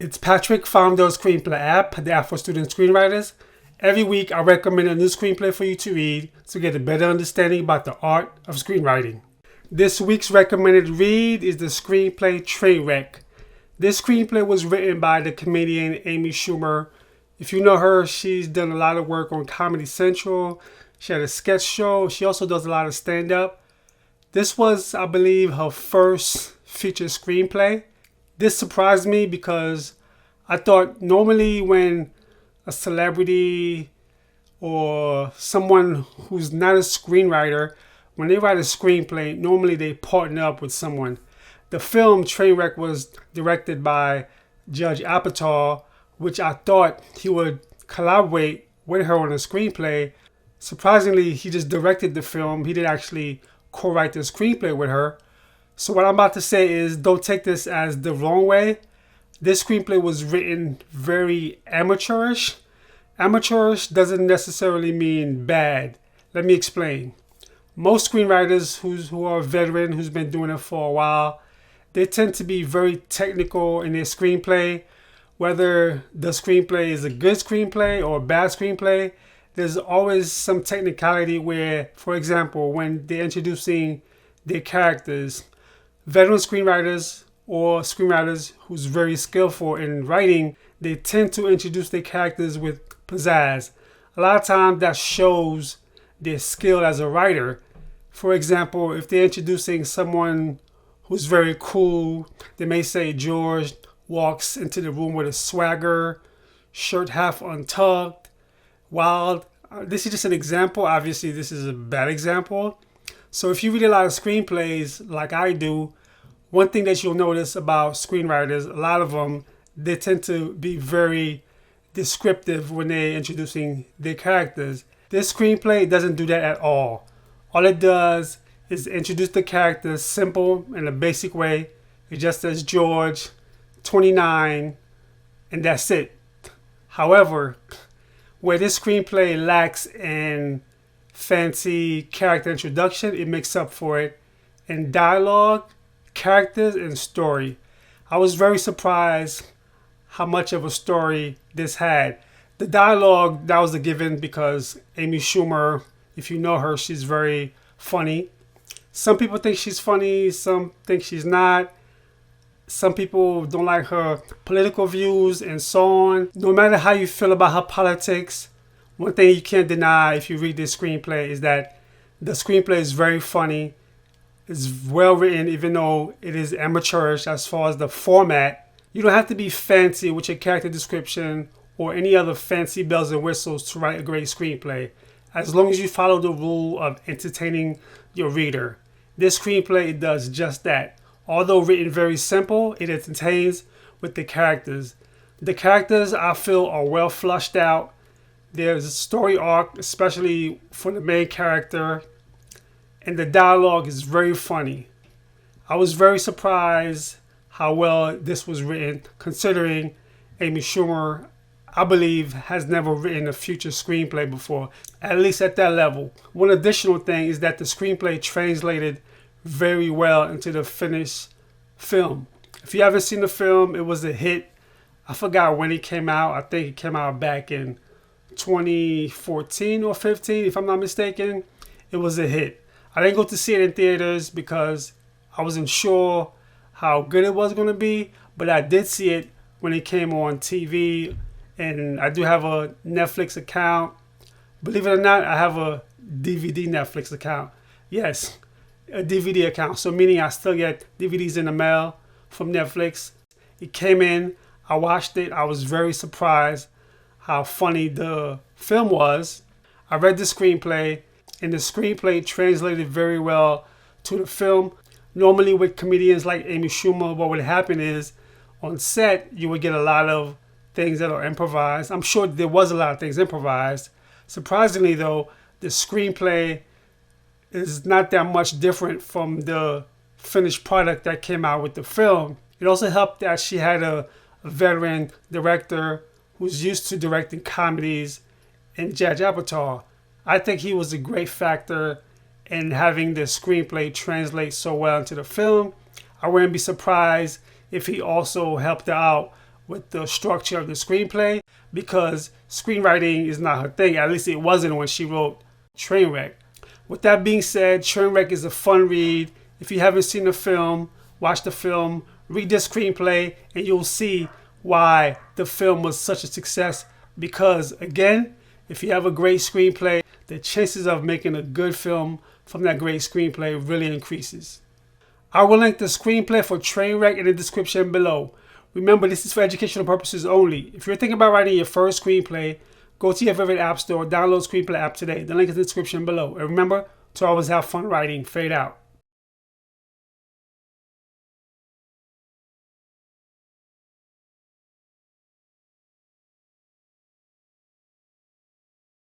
It's Patrick, founder of Screenplay app, the app for student screenwriters. Every week, I recommend a new screenplay for you to read to get a better understanding about the art of screenwriting. This week's recommended read is the screenplay Trainwreck. This screenplay was written by the comedian Amy Schumer. If you know her, she's done a lot of work on Comedy Central. She had a sketch show. She also does a lot of stand-up. This was, I believe, her first feature screenplay. This surprised me because I thought normally when a celebrity or someone who's not a screenwriter, when they write a screenplay, normally they partner up with someone. The film Trainwreck was directed by Judge Apatow, which I thought he would collaborate with her on a screenplay. Surprisingly, he just directed the film. He didn't actually co-write the screenplay with her. So what I'm about to say is, don't take this as the wrong way. This screenplay was written very amateurish. Amateurish doesn't necessarily mean bad. Let me explain. Most screenwriters who are veteran, who's been doing it for a while, they tend to be very technical in their screenplay. Whether the screenplay is a good screenplay or a bad screenplay, there's always some technicality where, for example, when they're introducing their characters, veteran screenwriters or screenwriters who's very skillful in writing, they tend to introduce their characters with pizzazz. A lot of times that shows their skill as a writer. For example, if they're introducing someone who's very cool, they may say George walks into the room with a swagger, shirt half untucked, wild. This is just an example. Obviously, this is a bad example. So if you read a lot of screenplays like I do, one thing that you'll notice about screenwriters, a lot of them, they tend to be very descriptive when they're introducing their characters. This screenplay doesn't do that at all. All it does is introduce the characters simple in a basic way. It just says George, 29, and that's it. However, where this screenplay lacks in fancy character introduction, it makes up for it in dialogue, characters, and story. I was very surprised how much of a story this had. The dialogue, that was a given because Amy Schumer, if you know her, she's very funny. Some people think she's funny, some think she's not. Some people don't like her political views and so on. No matter how you feel about her politics, one thing you can't deny if you read this screenplay is that the screenplay is very funny. It's well written, even though it is amateurish as far as the format. You don't have to be fancy with your character description or any other fancy bells and whistles to write a great screenplay, as long as you follow the rule of entertaining your reader. This screenplay, it does just that. Although written very simple, it entertains with the characters. The characters, I feel, are well flushed out. There's a story arc, especially for the main character, and the dialogue is very funny. I was very surprised how well this was written, considering Amy Schumer, I believe, has never written a feature screenplay before, at least at that level. One additional thing is that the screenplay translated very well into the finished film. If you haven't seen the film, it was a hit. I forgot when it came out. I think it came out back in 2014 or 15, if I'm not mistaken. It was a hit. I didn't go to see it in theaters because I wasn't sure how good it was going to be, but I did see it when it came on TV, and I do have a Netflix account. Believe it or not, I have a DVD Netflix account. Yes, a DVD account. So meaning I still get DVDs in the mail from Netflix. It came in, I watched it. I was very surprised how funny the film was. I read the screenplay, and the screenplay translated very well to the film. Normally with comedians like Amy Schumer, what would happen is on set, you would get a lot of things that are improvised. I'm sure there was a lot of things improvised. Surprisingly though, the screenplay is not that much different from the finished product that came out with the film. It also helped that she had a veteran director who's used to directing comedies in Judge Apatow. I think he was a great factor in having the screenplay translate so well into the film. I wouldn't be surprised if he also helped her out with the structure of the screenplay because screenwriting is not her thing. At least it wasn't when she wrote Trainwreck. With that being said, Trainwreck is a fun read. If you haven't seen the film, watch the film, read the screenplay, and you'll see why the film was such a success. Because again, if you have a great screenplay, the chances of making a good film from that great screenplay really increases. I will link the screenplay for Trainwreck in the description below. Remember, this is for educational purposes only. If you're thinking about writing your first screenplay, go to your favorite app store, download Screenplay app today. The link is in the description below. And remember to always have fun writing. Fade out.